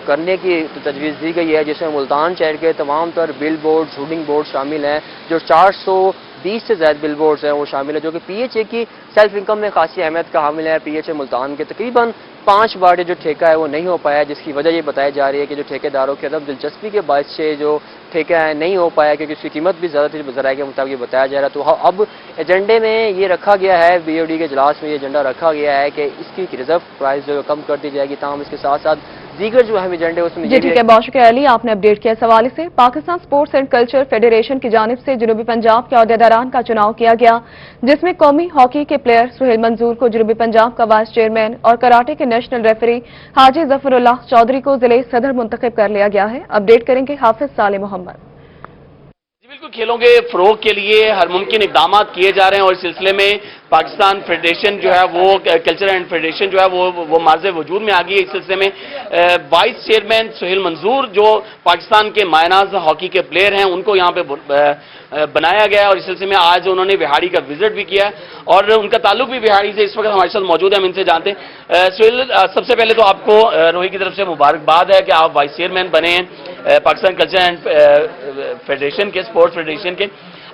کرنے کی تجویز دی گئی ہے، جس میں ملتان شہر کے تمام تر بل بورڈ، ہورڈنگ بورڈ شامل ہیں۔ جو 420 سے زائد بل بورڈز ہیں وہ شامل ہیں، جو کہ پی ایچ اے کی سیلف انکم میں خاصی اہمیت کا حامل ہے۔ پی ایچ اے ملتان کے تقریباً 5 بار جو ٹھیکہ ہے وہ نہیں ہو پایا، جس کی وجہ یہ بتائی جا رہی ہے کہ جو ٹھیکیداروں کی عدم دلچسپی کے باعث سے جو ٹھیکہ ہے نہیں ہو پایا، کیونکہ اس کی قیمت بھی زیادہ تھی، ذرائع کے مطابق یہ بتایا جا رہا ہے۔ تو اب ایجنڈے میں یہ رکھا گیا ہے، بی او ڈی کے اجلاس میں یہ ایجنڈا رکھا گیا ہے کہ اس کی ریزرو پرائس جو کم کر دی جائے گی، تاہم اس کے ساتھ ساتھ دیگر جو اہم ایجنڈے اس میں جی ٹھیک ہے، بہت شکریہ علی، آپ نے اپڈیٹ کیا اس حوالے سے۔ Pakistan sports and culture federation کی جانب سے جنوبی پنجاب کے عہدیداران کا چناؤ کیا گیا، جس میں قومی ہاکی کے پلیئر سہیل منظور کو جنوبی پنجاب کا وائس چیئرمین اور کراٹے کے نیشنل ریفری حاجی ظفر اللہ چودھری کو ضلع صدر منتخب کر لیا گیا ہے۔ اپڈیٹ کریں گے حافظ صالح محمد۔ بالکل، کھیلوں کے فروغ کے لیے ہر ممکن اقدامات کیے جا رہے ہیں اور اس سلسلے میں پاکستان فیڈریشن جو ہے وہ کلچر اینڈ فیڈریشن جو ہے وہ ماضی وجود میں آ گئی ہے۔ اس سلسلے میں وائس چیئرمین سہیل منظور جو پاکستان کے مائناز ہاکی کے پلیئر ہیں ان کو یہاں پہ بنایا گیا ہے، اور اس سلسلے میں آج انہوں نے بہاڑی کا وزٹ بھی کیا اور ان کا تعلق بھی بہاڑی سے اس وقت ہمارے ساتھ موجود ہے، ہم ان سے جانتے ہیں۔ سہیل، سب سے پہلے تو آپ کو روہی کی طرف سے مبارکباد ہے کہ آپ وائس چیئرمین بنے ہیں پاکستان کلچر اینڈ فیڈریشن کے، اسپورٹس فیڈریشن کے۔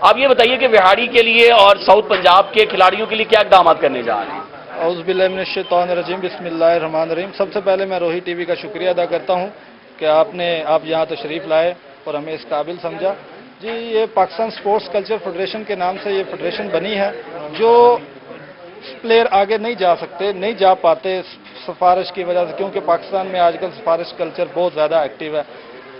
آپ یہ بتائیے کہ بہاڑی کے لیے اور ساؤتھ پنجاب کے کھلاڑیوں کے لیے کیا اقدامات کرنے جا رہے ہیں؟ اعوذ باللہ من الشیطان الرجیم، بسم اللہ الرحمن الرحیم۔ سب سے پہلے میں روہی ٹی وی کا شکریہ ادا کرتا ہوں کہ آپ یہاں تشریف لائے اور ہمیں اس قابل سمجھا۔ جی، یہ پاکستان سپورٹس کلچر فیڈریشن کے نام سے یہ فیڈریشن بنی ہے، جو پلیئر آگے نہیں جا سکتے، نہیں جا پاتے سفارش کی وجہ سے، کیونکہ پاکستان میں آج کل سفارش کلچر بہت زیادہ ایکٹیو ہے،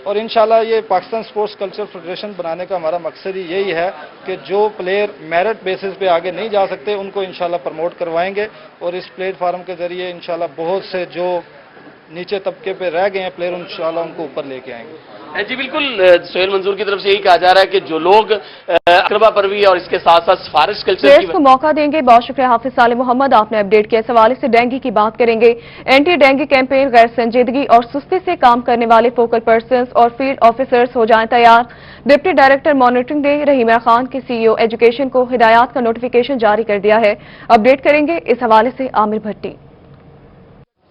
اور انشاءاللہ یہ پاکستان سپورٹس کلچر فیڈریشن بنانے کا ہمارا مقصد ہی یہی ہے کہ جو پلیئر میرٹ بیسس پہ آگے نہیں جا سکتے ان کو انشاءاللہ پروموٹ کروائیں گے، اور اس پلیٹ فارم کے ذریعے انشاءاللہ بہت سے جو نیچے طبقے پہ رہ گئے ہیں پلیئر انشاءاللہ ان کو اوپر لے کے آئیں گے۔ جی بالکل، سہیل منظور کی طرف سے یہی کہا جا رہا ہے کہ جو لوگ اقربا پروی اور اس کے ساتھ ساتھ سفارش کلچر پلیئرز کو موقع دیں گے۔ بہت شکریہ حافظ صالح محمد، آپ نے اپڈیٹ کیا۔ اس حوالے سے ڈینگی کی بات کریں گے۔ اینٹی ڈینگی کیمپین غیر سنجیدگی اور سستی سے کام کرنے والے فوکل پرسنز اور فیلڈ آفیسرز ہو جائیں تیار۔ ڈپٹی ڈائریکٹر مانیٹرنگ نے رحیم یار خان کے سی ای او ایجوکیشن کو ہدایات کا نوٹیفیکیشن جاری کر دیا ہے۔ اپڈیٹ کریں گے اس حوالے سے عامر بھٹی۔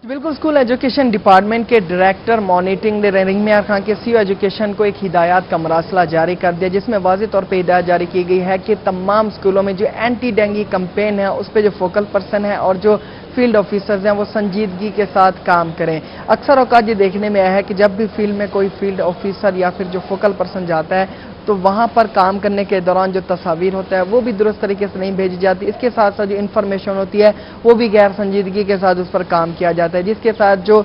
बिल्कुल स्कूल एजुकेशन डिपार्टमेंट के डायरेक्टर मॉनिटरिंग ने रहीमियार खान के सीईओ एजुकेशन को एक हिदायत का मरासला जारी कर दिया, जिसमें वाज़ेह तौर पे हिदायत जारी की गई है कि तमाम स्कूलों में जो एंटी डेंगू कैंपेन है उस पर जो फोकल पर्सन है और जो फील्ड ऑफिसर्स हैं वो संजीदगी के साथ काम करें। अक्सर औकात ये देखने में आया है कि जब भी फील्ड में कोई फील्ड ऑफिसर या फिर जो फोकल पर्सन जाता है तो वहां पर काम करने के दौरान जो तस्वीर होता है वो भी दुरुस्त तरीके से नहीं भेजी जाती। इसके साथ साथ जो इन्फॉर्मेशन होती है वो भी गैर संजीदगी के साथ उस पर काम किया जाता है, जिसके साथ जो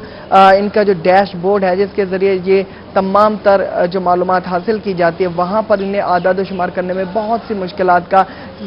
इनका जो डैशबोर्ड है जिसके जरिए ये तमाम तर जो मालूमात हासिल की जाती है वहां पर इन्हें आदाद शुमार करने में बहुत सी मुश्किलात का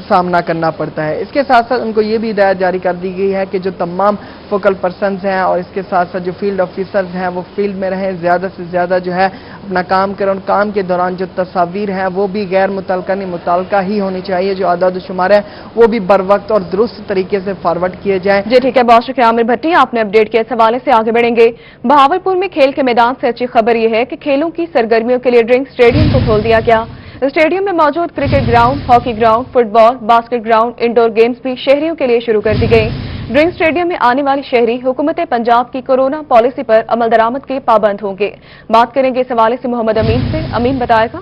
सामना करना पड़ता है। इसके साथ साथ उनको ये भी हिदायत जारी कर दी गई है कि जो तमाम फोकल पर्सनस हैं और इसके साथ साथ जो फील्ड ऑफिसर्स हैं वो फील्ड में रहें, ज़्यादा से ज़्यादा जो है अपना काम करें और काम के दौरान जो तस्वीर हैं वो भी गैर मुतलका नहीं मुतलका ही होनी चाहिए। जो आदाद शुमार है वो भी बर वक्त और दुरुस्त तरीके से फॉरवर्ड किए जाएं। जी ठीक है, बहुत शुक्रिया आमिर भट्टी, आपने अपडेट किया। इस हवाले से आगे बढ़ेंगे। बहावलपुर में खेल के मैदान से अच्छी खबर यह है कि खेलों की सरगर्मियों के लिए ड्रिंक स्टेडियम को खोल दिया गया। स्टेडियम में मौजूद cricket ground, hockey ground, football, basket ground, indoor games भी शहरियों के लिए शुरू कर दी गई। ड्रिंक स्टेडियम में आने वाले शहरी हुकूमत पंजाब की कोरोना पॉलिसी पर अमल दरामद के पाबंद होंगे। बात करेंगे इस हवाले से मोहम्मद अमीन से। अमीन बताएगा।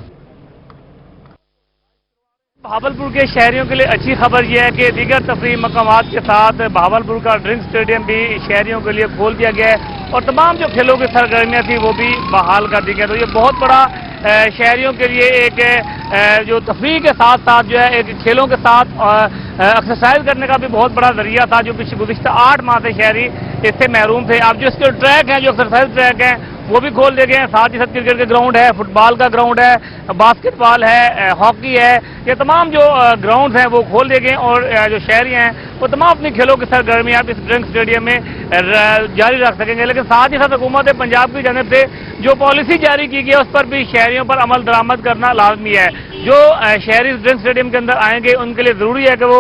बहावलपुर के शहरियों के लिए अच्छी खबर यह है कि दीगर तफरीही मकामात के साथ बहावलपुर का ड्रिंक स्टेडियम भी शहरियों के लिए खोल दिया गया है और तमाम जो खेलों की सरगर्मियां थी वो भी बहाल कर दी गई। तो ये बहुत बड़ा शहरियों के लिए एक जो तफरीह के साथ साथ जो है एक खेलों के साथ एक्सरसाइज करने का भी बहुत बड़ा जरिया था, जो पिछले गुज़िश्ता 8 माह से शहरी इससे महरूम थे। अब जो इसके ट्रैक हैं, जो एक्सरसाइज ट्रैक हैं वो भी खोल दिए गए हैं। साथ ही साथ क्रिकेट के ग्राउंड है, फुटबॉल का ग्राउंड है, बास्केटबॉल है, हॉकी है, ये तमाम जो ग्राउंड हैं वो खोल दिए गए और जो शहरी हैं वो तमाम अपनी खेलों की सरगर्मियां इस ड्रिंक स्टेडियम में जारी रख सकेंगे। लेकिन साथ ही साथ हुकूमत पंजाब की जानिब से जो पॉलिसी जारी की गई है उस पर भी शहरियों पर अमल दरामद करना लाजमी है। जो शहरी इस ड्रिंक स्टेडियम के अंदर आएंगे उनके लिए जरूरी है कि वो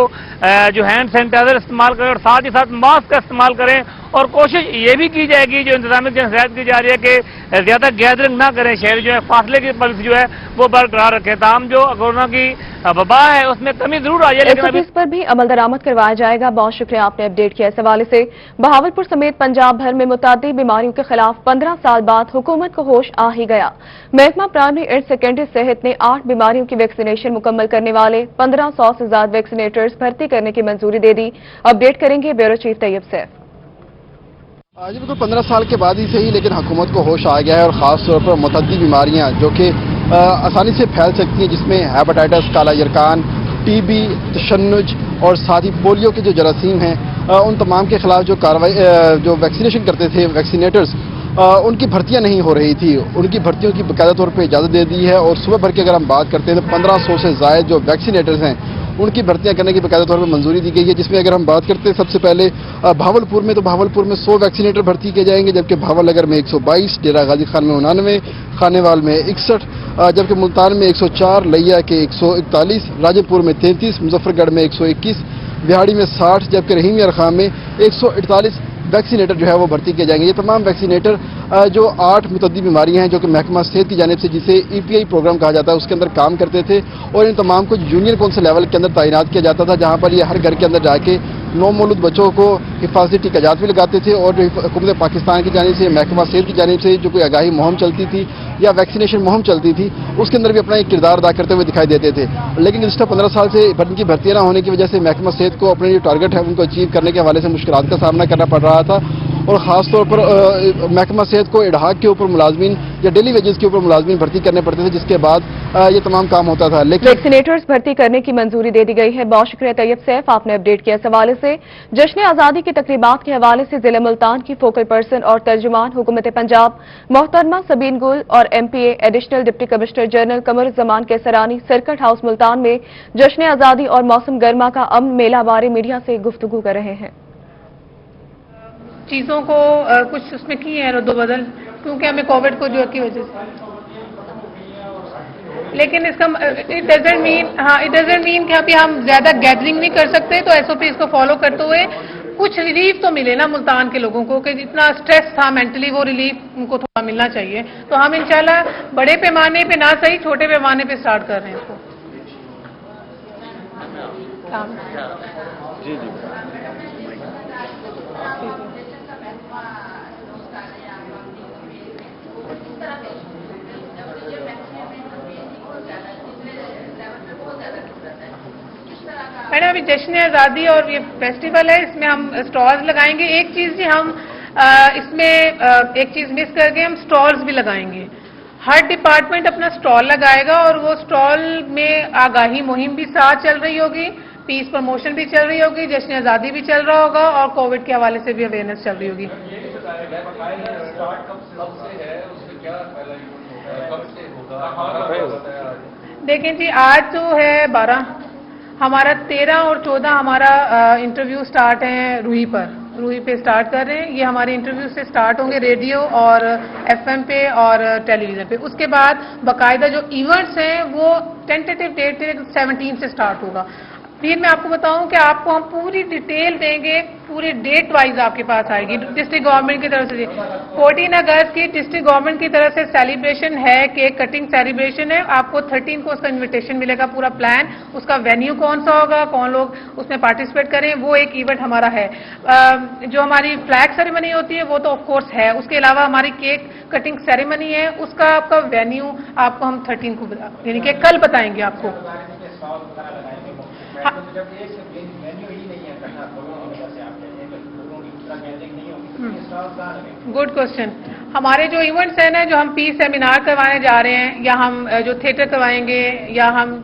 जो हैंड सैनिटाइजर इस्तेमाल करें और साथ ही साथ मास्क का इस्तेमाल करें और कोशिश ये भी की जाएगी, जो इंतजामिया की हिदायत की जा रही है कि ज्यादा गैदरिंग ना करें, शहरी जो है फासले की पॉलिसी जो है वो बरकरार रखें। ताम जो कोरोना की वबा है उसमें कमी जरूर आई है, लेकिन इस पर भी अमल दरामद करवाया जाएगा। बहुत शुक्रिया, आपने अपडेट किया। इस हवाले से बहावलपुर समेत पंजाब भर में मुतादी बीमारियों के खिलाफ 15 साल बाद हुकूमत को होश आ ही गया। महकमा प्राइमरी एंड सेकेंडरी सेहत ने 8 बीमारियों की वैक्सीनेशन मुकम्मल करने वाले 1500 से ज्यादा वैक्सीनेटर्स भर्ती करने की मंजूरी दे दी। अपडेट करेंगे ब्यूरो चीफ तैयब सैफ। जी बिल्कुल 15 साल के बाद ही सही, लेकिन हुकूमत को होश आ गया है और ख़ास तौर पर मुतअद्दी बीमारियां जो कि आसानी से फैल सकती हैं, जिसमें हेपेटाइटिस, काला यरकान, टीबी, तशन्नुज और साथ ही पोलियो के जो जरासीम हैं उन तमाम के खिलाफ जो कार्रवाई जो वैक्सीनेशन करते थे वैक्सीनेटर्स, उनकी भर्तियां नहीं हो रही थी। उनकी भर्तियों की बाकायदा तौर पर इजाज़त दे दी है और सुबह भर की अगर हम बात करते हैं तो 1500 से ज़ायद जो वैक्सीनेटर्स हैं उनकी भर्तियां करने की बाकायदा तौर पर मंजूरी दी गई है। जिसमें अगर हम बात करते हैं सबसे पहले बहावलपुर में, तो बहावलपुर में 100 वैक्सीनेटर भर्ती किए जाएंगे, जबकि भावलनगर में 122, डेरा गाजी खान में 99, खानेवाल में 61, जबकि मुल्तान में 104, लिया के 141, राजपुर में 33, मुजफ्फरगढ़ में 121, बिहाड़ी में 60, जबकि रहीमियार खान में 148 वैक्सीनेटर जो है वो भर्ती किए जाएंगे। ये तमाम वैक्सीनेटर जो 8 मुतअद्दी बीमारियां हैं जो कि महकमा सेहत की जानिब से जिसे EPI प्रोग्राम कहा जाता है उसके अंदर काम करते थे और इन तमाम को जूनियर काउंसिल लेवल के अंदर तैनात किया जाता था, जहां पर ये हर घर के अंदर जाके नौमौलूद बच्चों को हिफाजती टीकाजात भी लगाते थे और जो हुकूमत पाकिस्तान की जानिब से, महकमा सेहत की जानिब से जो कोई आगाही मुहिम चलती थी या वैक्सीनेशन मुहिम चलती थी उसके अंदर भी अपना एक किरदार अदा करते हुए दिखाई देते थे। लेकिन गुज़िश्ता 15 साल से इनकी भर्तियां ना होने की वजह से महकमा सेहत को अपने जो टारगेट है उनको अचीव करने के हवाले से मुश्किलात का सामना करना पड़ रहा था और ख़ास तौर पर महकमा सेहत को इडहाक के ऊपर मुलाजमीन या डेली वेजेस के ऊपर मुलाजमीन भर्ती करने पड़ते थे, जिसके बाद ये तमाम काम होता था। लेकिन वैक्सीनेटर्स भर्ती करने की मंजूरी दे दी गई है। बहुत शुक्रिया तैयब सैफ, आपने अपडेट किया। इस हवाले से जश्न आज़ादी की तकरीबात के हवाले से जिला मुल्तान की फोकल पर्सन और तर्जुमान हुकूमत पंजाब मोहतरमा सबीन गुल और MPA additional deputy commissioner general Qamaruzzaman Kesrani circuit house Multan में जश्न आज़ादी और मौसम गर्मा का अमन मेला बारे मीडिया से गुफ्तगू कर रहे हैं। चीज़ों को कुछ उसमें की है रद्दोबदल, क्योंकि हमें कोविड को जो की वजह से, लेकिन इसका इट डजंट मीन कि अभी हम ज्यादा गैदरिंग नहीं कर सकते। तो SOPs को फॉलो करते हुए कुछ रिलीफ तो मिले ना मुल्तान के लोगों को, कि जितना स्ट्रेस था मेंटली वो रिलीफ उनको थोड़ा मिलना चाहिए। तो हम इंशाल्लाह बड़े पैमाने पे ना सही छोटे पैमाने पे स्टार्ट कर रहे हैं इसको। जी मैडम अभी जश्न आज़ादी और ये फेस्टिवल है, इसमें हम स्टॉल्स लगाएंगे। एक चीज़ जी हम इसमें एक चीज़ मिस कर गए, हम स्टॉल्स भी लगाएंगे। हर डिपार्टमेंट अपना स्टॉल लगाएगा और वो स्टॉल में आगाही मुहिम भी साथ चल रही होगी, पीस प्रमोशन भी चल रही होगी, जश्न आज़ादी भी चल रहा होगा और कोविड के हवाले से भी अवेयरनेस चल रही होगी। देखें जी, आज जो है 12, हमारा 13 और 14 हमारा इंटरव्यू स्टार्ट है रूही पे स्टार्ट कर रहे हैं। ये हमारे इंटरव्यू से स्टार्ट होंगे रेडियो और एफएम पे और टेलीविजन पे। उसके बाद बाकायदा जो इवेंट्स हैं वो टेंटेटिव डेट 17 से स्टार्ट होगा। फिर मैं आपको बताऊं कि आपको हम पूरी डिटेल देंगे, पूरी डेट वाइज आपके पास आएगी डिस्ट्रिक्ट गवर्नमेंट की तरफ से। 14 अगस्त की डिस्ट्रिक्ट गवर्नमेंट की तरफ से सेलिब्रेशन है, केक कटिंग सेलिब्रेशन है। आपको 13 को उसका इन्विटेशन मिलेगा, पूरा प्लान, उसका वेन्यू कौन सा होगा, कौन लोग उसमें पार्टिसिपेट करें, वो एक इवेंट हमारा है। जो हमारी फ्लैग सेरेमनी होती है वो तो ऑफ कोर्स है, उसके अलावा हमारी केक कटिंग सेरेमनी है, उसका आपका वेन्यू आपको हम 13 को यानी कि कल बताएंगे आपको। Good question. हमारे जो इवेंट्स हैं ना, जो हम पीस सेमिनार करवाने जा रहे हैं या हम जो थिएटर करवाएंगे या हम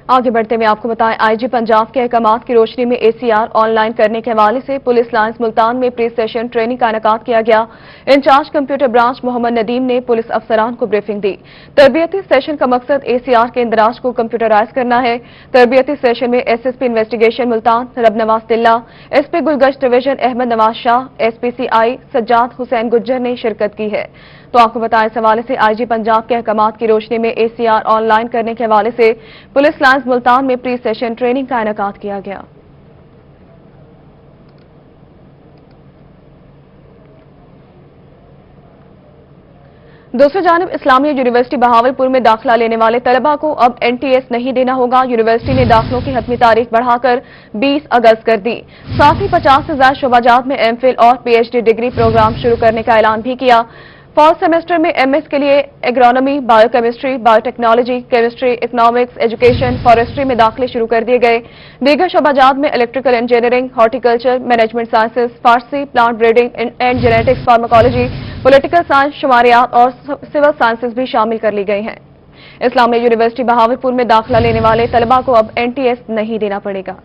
आगे बढ़ते हुए आपको बताएं, आईजी पंजाब के अहकामात की रोशनी में एसीआर ऑनलाइन करने के हवाले से पुलिस लाइंस मुल्तान में प्री सेशन ट्रेनिंग का इनेकाद किया गया। In charge computer branch Mohammad Nadeem ने पुलिस अफसरान को ब्रीफिंग दी। तरबियती सेशन का मकसद एसीआर के इंदराज को कंप्यूटराइज करना है। तरबियती सेशन में SSP investigation Multan Rabnawaz Tilla, SP Gulgasht division Ahmad Nawaz Shah, SPCI Sajjad Hussain Gujjar ने शिरकत की है। तो आपको बताएं, इस हवाले से आईजी पंजाब के अहकामात की रोशनी में एसीआर ऑनलाइन करने के हवाले से पुलिस लाइंस मुल्तान में प्री सेशन ट्रेनिंग का इनेकाद किया गया। दूसरी जानिब इस्लामिया यूनिवर्सिटी बहावलपुर में दाखिला लेने वाले तलबा को अब एनटीएस नहीं देना होगा। यूनिवर्सिटी ने दाखिलों की हतमी तारीख बढ़ाकर 20 अगस्त कर दी। साथ ही 50 से ज्यादा शोबाजात में एमफिल और पीएचडी डिग्री प्रोग्राम शुरू करने का ऐलान भी किया। फॉल सेमेस्टर में एमएस के लिए agronomy, biochemistry, biotechnology, chemistry, economics, education, forestry में दाखिले शुरू कर दिए गए। दीगर शोबाजात में electrical engineering, horticulture, management sciences, Farsi, plant breeding and genetics, pharmacology, political science, शुमारियात और सिविल साइंसेज भी शामिल कर ली गई हैं। इस्लामिया यूनिवर्सिटी बहावलपुर में दाखिला लेने वाले तलबा को अब एनटीएस नहीं देना पड़ेगा।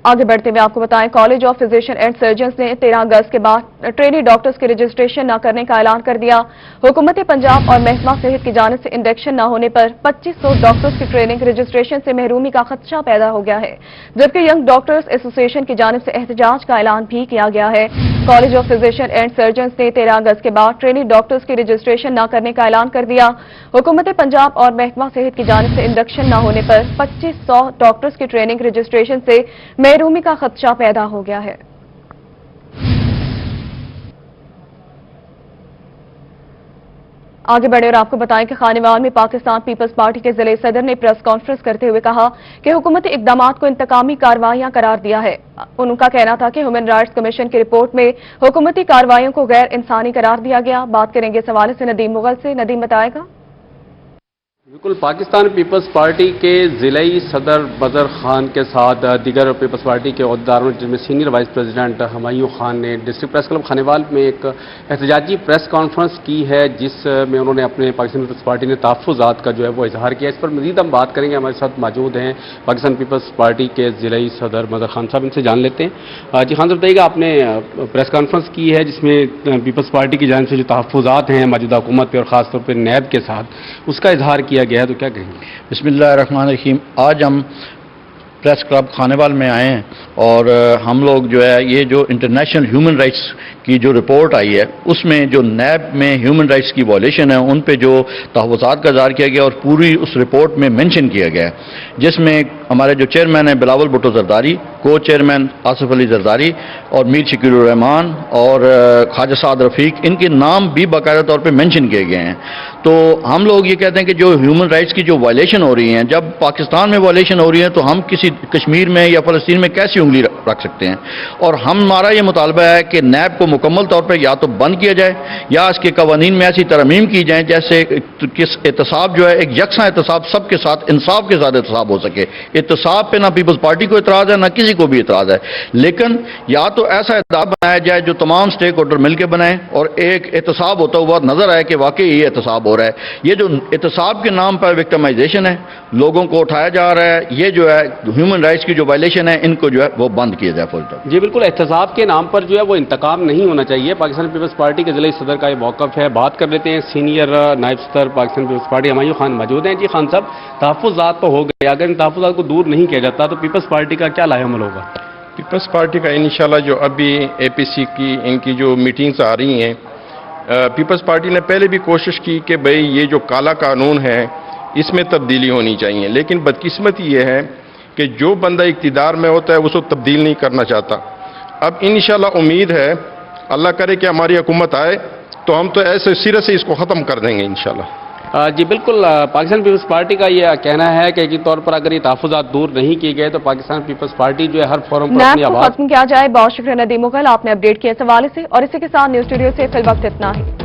आगे बढ़ते हुए आपको बताएं, college of physician and surgeons ने 13 अगस्त के बाद ट्रेनी डॉक्टर्स के रजिस्ट्रेशन न करने का ऐलान कर दिया। हुकूमत पंजाब और महकमा सेहत की जानिब से इंडक्शन न होने पर 2500 डॉक्टर्स की ट्रेनिंग रजिस्ट्रेशन से महरूमी का खदशा पैदा हो गया है, जबकि यंग डॉक्टर्स एसोसिएशन की जानिब से एहतजाज का ऐलान भी किया गया है। College of physician and surgeons ने 13 अगस्त के बाद ट्रेनी डॉक्टर्स की रजिस्ट्रेशन न करने का ऐलान कर दिया। हुकूमत पंजाब और महकमा सेहत की जानिब से इंडक्शन न होने पर 2500 डॉक्टर्स की ट्रेनिंग रजिस्ट्रेशन से महरूमी का खदशा पैदा हो गया है। आगे बढ़े और आपको बताएं कि खानेवाल में पाकिस्तान पीपल्स पार्टी के जिले सदर ने प्रेस कॉन्फ्रेंस करते हुए कहा कि हुकूमती इकदामात को इंतकामी कार्रवाइयां करार दिया है। उनका कहना था कि ह्यूमन राइट्स कमीशन की रिपोर्ट में हुकूमती कार्रवाइयों को गैर इंसानी करार दिया गया। बात करेंगे इस हवाले से नदीम मुगल से। नदीम बताएगा। बिल्कुल, पाकिस्तान पीपल्स पार्टी के ज़िलाई सदर बदर खान के साथ दीगर पीपल्स पार्टी के अहदेदारों, जिनमें senior vice president Humayun Khan ने डिस्ट्रिक्ट प्रेस क्लब खानेवाल में एक एहतजाजी प्रेस कॉन्फ्रेंस की है, जिसमें उन्होंने अपने पाकिस्तान पीपल्स पार्टी ने तहफ़्फ़ुज़ात का जो है वो इजहार किया। इस पर मज़ीद हम बात करेंगे। हमारे साथ मौजूद हैं पाकिस्तान पीपल्स पार्टी के ज़िलाई सदर बदर खान साहब, इनसे जान लेते हैं। जी खान साहब, बताइएगा, आपने प्रेस कॉन्फ्रेंस की है जिसमें पीपल्स पार्टी की जानिब से जो तहफ़्फ़ुज़ात हैं मौजूदा हुकूमत पर और ख़ासतौर पर नैब के साथ, उसका इजहार किया गया है, तो क्या कहेंगे? बिस्मिल्लाहिर्रहमानिर्रहीम। आज हम प्रेस क्लब खानेवाल में आए हैं और हम लोग जो है ये जो इंटरनेशनल ह्यूमन राइट्स की जो रिपोर्ट आई है उसमें जो नैब में ह्यूमन राइट्स की वॉयलेशन है उन पे जो तहफ़्फ़ुज़ात का इज़हार किया गया और पूरी उस रिपोर्ट में मेंशन किया गया है, जिसमें हमारे जो चेयरमैन है बिलावल भुट्टो जरदारी, को चेयरमैन आसिफ अली जरदारी और मीर शकीरुर रहमान और ख्वाजा साद रफ़ीक, इनके नाम भी बाकायदा तौर पे मेंशन किए गए हैं। तो हम लोग ये कहते हैं कि जो ह्यूमन राइट्स की जो वायलेशन हो रही हैं, जब पाकिस्तान में वायलेशन हो रही है तो हम किसी कश्मीर में या फ़लस्तीन में कैसी उंगली रख सकते हैं? और हमारा ये मुतालबा है कि नैब को मुकम्मल तौर पर या तो बंद किया जाए या इसके कवानीन में ऐसी तरमीम की जाए जैसे किस एहतसाब जो है एक यकसा एहतसाब सबके साथ इंसाफ के साथ एहतसाब हो सके। एहतसाब पे ना पीपल्स पार्टी को एतराज़ है ना किसी को भी एतराज़ है, लेकिन या तो ऐसा एहतसाब बनाया जाए जो तमाम स्टेक होल्डर मिलकर बनाए और एक एहतसाब होता हुआ नजर आए कि वाकई ये एहतसाब हो रहा है। ये जो एहतसाब के नाम पर विक्टिमाइजेशन है, लोगों को उठाया जा रहा है, ये जो है ह्यूमन राइट्स की जो वायलेशन है, इनको जो है वो बंद किया जाए फौरी तौर पर। जी बिल्कुल, एहतसाब के नाम पर जो है वो इंतकाम नहीं होना चाहिए। पाकिस्तान पीपल्स पार्टी के जिले सदर का ये मौक़िफ़ है। बात कर लेते हैं सीनियर नायब सदर पाकिस्तान पीपल्स पार्टी हुमायूं खान मौजूद हैं। जी खान साहब, तहफ़्फ़ुज़ात तो हो गए, अगर इन तहफ़्फ़ुज़ात को दूर नहीं किया जाता तो पीपल्स पार्टी का क्या लाहेअमल होगा? पीपल्स पार्टी का इंशाल्लाह जो अभी APC की इनकी जो मीटिंग्स आ रही हैं, पीपल्स पार्टी ने पहले भी कोशिश की कि भाई ये जो काला कानून है इसमें तब्दीली होनी चाहिए, लेकिन बदकिस्मती ये है कि जो बंदा इक़्तिदार में होता है उसको तब्दील नहीं करना चाहता। अब इंशाल्लाह उम्मीद है, अल्लाह करे कि हमारी हुकूमत आए तो हम तो ऐसे सिरे से इसको ख़त्म कर देंगे इंशाल्लाह। जी बिल्कुल, पाकिस्तान पीपल्स पार्टी का ये कहना है कि यकीनी तौर पर अगर ये तहफ़्फ़ुज़ात दूर नहीं किए गए तो पाकिस्तान पीपल्स पार्टी जो है हर फोरम पर अपनी नैब को आवाज़ खत्म किया जाए। बहुत शुक्रिया नदीम मुगल, आपने अपडेट किया इस हवाले से। और इसी के साथ न्यूज़ स्टूडियो से फिल वक्त इतना ही।